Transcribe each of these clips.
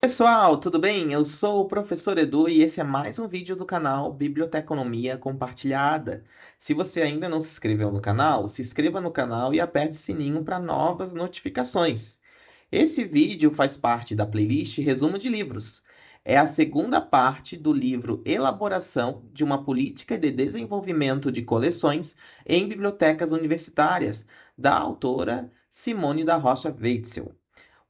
Pessoal, tudo bem? Eu sou o professor Edu e esse é mais um vídeo do canal Biblioteconomia Compartilhada. Se você ainda não se inscreveu no canal, se inscreva no canal e aperte o sininho para novas notificações. Esse vídeo faz parte da playlist Resumo de Livros. É a segunda parte do livro Elaboração de uma Política de Desenvolvimento de Coleções em Bibliotecas Universitárias, da autora Simone da Rocha Weitzel.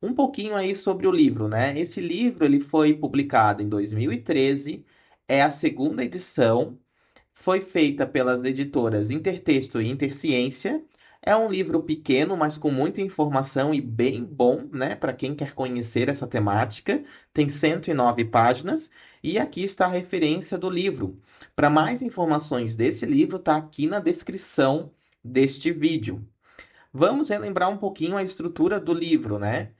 Um pouquinho aí sobre o livro, né? Esse livro ele foi publicado em 2013, é a segunda edição, foi feita pelas editoras Intertexto e Interciência. É um livro pequeno, mas com muita informação e bem bom, né? Para quem quer conhecer essa temática. Tem 109 páginas e aqui está a referência do livro. Para mais informações desse livro, está aqui na descrição deste vídeo. Vamos relembrar um pouquinho a estrutura do livro, né?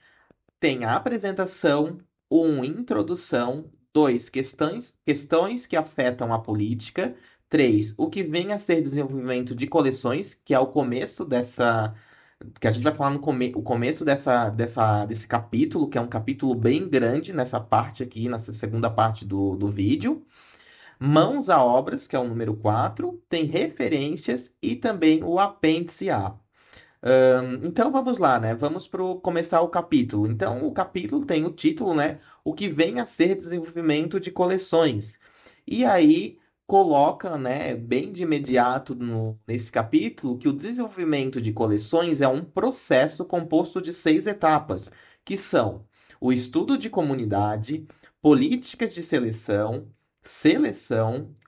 Tem a apresentação, introdução, 2, questões que afetam a política, 3, o que vem a ser desenvolvimento de coleções, que é o começo dessa, que a gente vai falar o começo desse capítulo, que é um capítulo bem grande nessa parte aqui, nessa segunda parte do vídeo. Mãos a obras, que é o número 4, tem referências e também o apêndice A. Então vamos lá, né? Vamos começar o capítulo. Então o capítulo tem o título, né? O que vem a ser desenvolvimento de coleções. E aí coloca, né, bem de imediato nesse capítulo que o desenvolvimento de coleções é um processo composto de 6 etapas, que são o estudo de comunidade, políticas de seleção,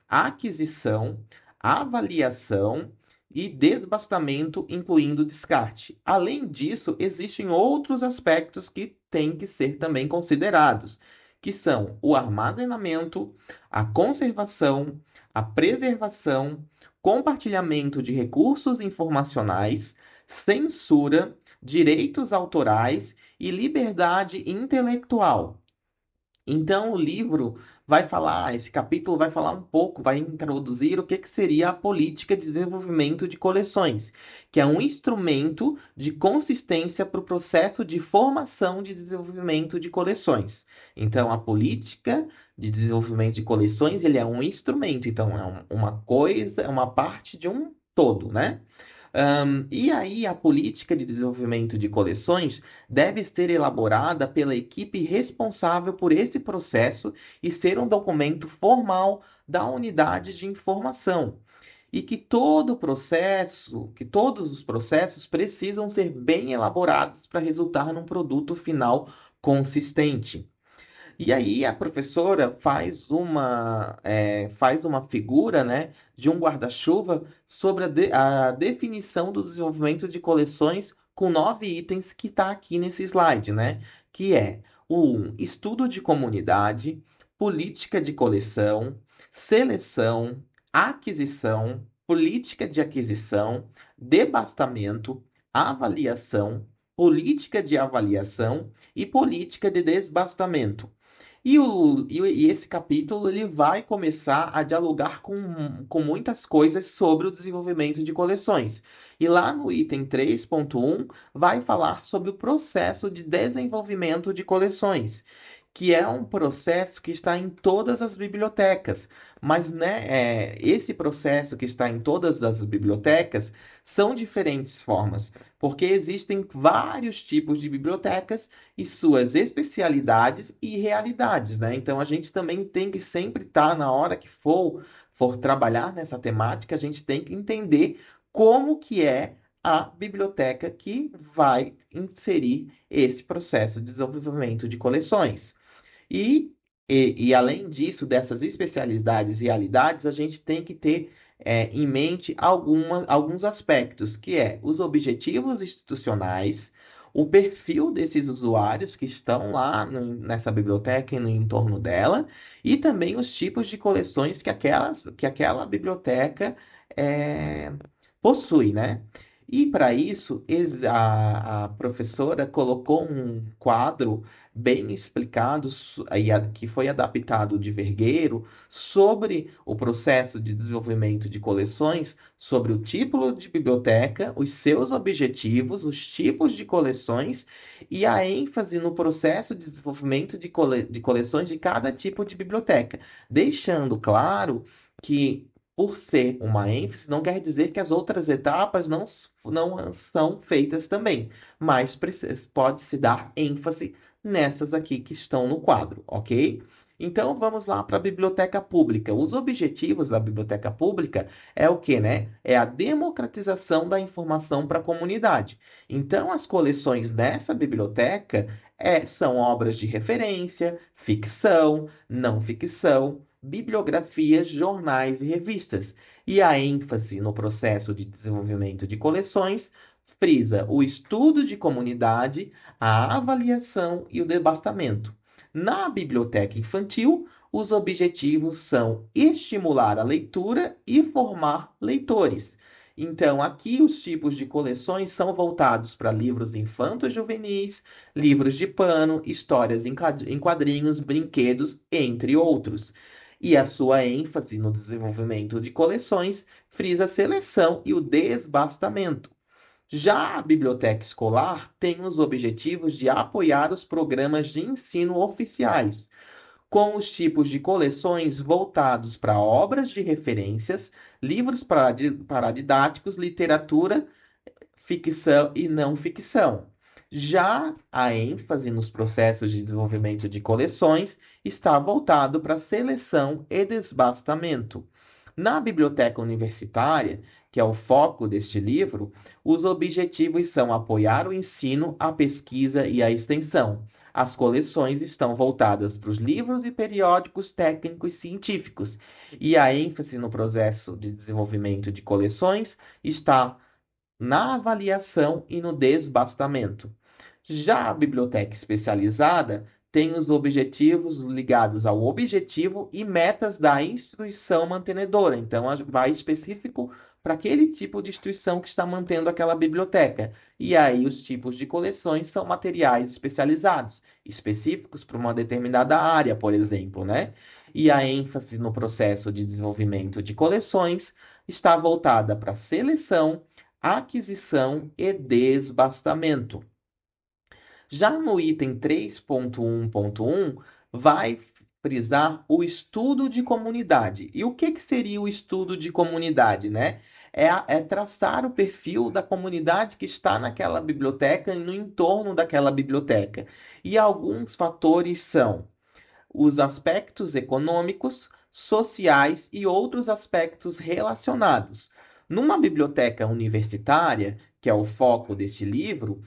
aquisição, avaliação e desbastamento, incluindo descarte. Além disso, existem outros aspectos que têm que ser também considerados, que são o armazenamento, a conservação, a preservação, compartilhamento de recursos informacionais, censura, direitos autorais e liberdade intelectual. Então, o livro vai falar, esse capítulo vai falar um pouco, vai introduzir o que seria a política de desenvolvimento de coleções, que é um instrumento de consistência para o processo de formação de desenvolvimento de coleções. Então, a política de desenvolvimento de coleções, ele é um instrumento, então é uma coisa, é uma parte de um todo, né? E aí, a política de desenvolvimento de coleções deve ser elaborada pela equipe responsável por esse processo e ser um documento formal da unidade de informação. E que todos os processos precisam ser bem elaborados para resultar num produto final consistente. E aí a professora faz uma figura, né, de um guarda-chuva sobre a definição do desenvolvimento de coleções com 9 itens que está aqui nesse slide, né? Que é o 1, estudo de comunidade, política de coleção, seleção, aquisição, política de aquisição, devastamento, avaliação, política de avaliação e política de desbastamento. E esse capítulo ele vai começar a dialogar com muitas coisas sobre o desenvolvimento de coleções. E lá no item 3.1 vai falar sobre o processo de desenvolvimento de coleções, que é um processo que está em todas as bibliotecas. Mas né, esse processo que está em todas as bibliotecas são diferentes formas, porque existem vários tipos de bibliotecas e suas especialidades e realidades, né? Então a gente também tem que sempre estar, na hora que for trabalhar nessa temática, a gente tem que entender como que é a biblioteca que vai inserir esse processo de desenvolvimento de coleções. E, e além disso, dessas especialidades e realidades, a gente tem que ter em mente alguns aspectos, que é os objetivos institucionais, o perfil desses usuários que estão lá nessa biblioteca e no entorno dela, e também os tipos de coleções que aquela biblioteca eh, possui, né? E para isso, a professora colocou um quadro bem explicado, que foi adaptado de Vergueiro, sobre o processo de desenvolvimento de coleções, sobre o tipo de biblioteca, os seus objetivos, os tipos de coleções e a ênfase no processo de desenvolvimento de coleções de cada tipo de biblioteca, deixando claro que, por ser uma ênfase, não quer dizer que as outras etapas não são feitas também, mas pode-se dar ênfase nessas aqui que estão no quadro, ok? Então vamos lá para a biblioteca pública. Os objetivos da biblioteca pública é o que, né? É a democratização da informação para a comunidade. Então as coleções dessa biblioteca são obras de referência, ficção, não ficção, bibliografias, jornais e revistas. E a ênfase no processo de desenvolvimento de coleções frisa o estudo de comunidade, a avaliação e o devastamento. Na biblioteca infantil, os objetivos são estimular a leitura e formar leitores. Então, aqui os tipos de coleções são voltados para livros infanto-juvenis, livros de pano, histórias em quadrinhos, brinquedos, entre outros. E a sua ênfase no desenvolvimento de coleções frisa a seleção e o desbastamento. Já a biblioteca escolar tem os objetivos de apoiar os programas de ensino oficiais, com os tipos de coleções voltados para obras de referências, livros paradidáticos, literatura, ficção e não ficção. Já a ênfase nos processos de desenvolvimento de coleções está voltado para seleção e desbastamento. Na biblioteca universitária, que é o foco deste livro, os objetivos são apoiar o ensino, a pesquisa e a extensão. As coleções estão voltadas para os livros e periódicos técnicos científicos, e a ênfase no processo de desenvolvimento de coleções está na avaliação e no desbastamento. Já a biblioteca especializada tem os objetivos ligados ao objetivo e metas da instituição mantenedora. Então, vai específico para aquele tipo de instituição que está mantendo aquela biblioteca. E aí, os tipos de coleções são materiais especializados, específicos para uma determinada área, por exemplo, né? E a ênfase no processo de desenvolvimento de coleções está voltada para seleção, aquisição e desbastamento. Já no item 3.1.1, vai frisar o estudo de comunidade. E o que seria o estudo de comunidade, né? É traçar o perfil da comunidade que está naquela biblioteca e no entorno daquela biblioteca. E alguns fatores são os aspectos econômicos, sociais e outros aspectos relacionados. Numa biblioteca universitária, que é o foco deste livro,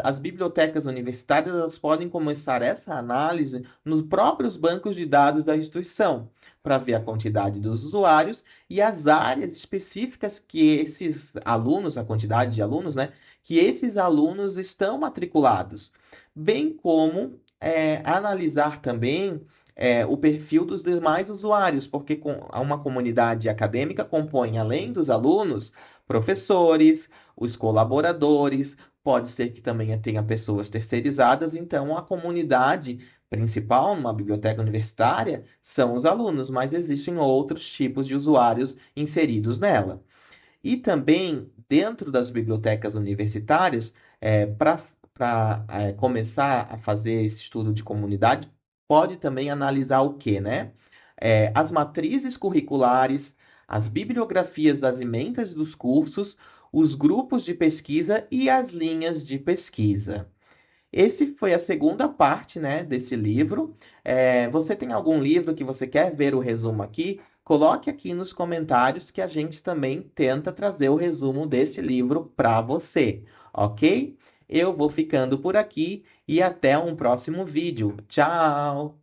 as bibliotecas universitárias elas podem começar essa análise nos próprios bancos de dados da instituição, para ver a quantidade dos usuários e as áreas específicas que esses alunos, a quantidade de alunos, né, que esses alunos estão matriculados, bem como analisar também o perfil dos demais usuários, porque uma comunidade acadêmica compõe, além dos alunos, professores, os colaboradores, pode ser que também tenha pessoas terceirizadas, então a comunidade principal numa biblioteca universitária são os alunos, mas existem outros tipos de usuários inseridos nela. E também, dentro das bibliotecas universitárias, para começar a fazer esse estudo de comunidade, pode também analisar o quê, né? As matrizes curriculares, as bibliografias das emendas dos cursos, os grupos de pesquisa e as linhas de pesquisa. Esse foi a segunda parte, né, desse livro. Você tem algum livro que você quer ver o resumo aqui? Coloque aqui nos comentários que a gente também tenta trazer o resumo desse livro para você, ok? Eu vou ficando por aqui e até um próximo vídeo. Tchau!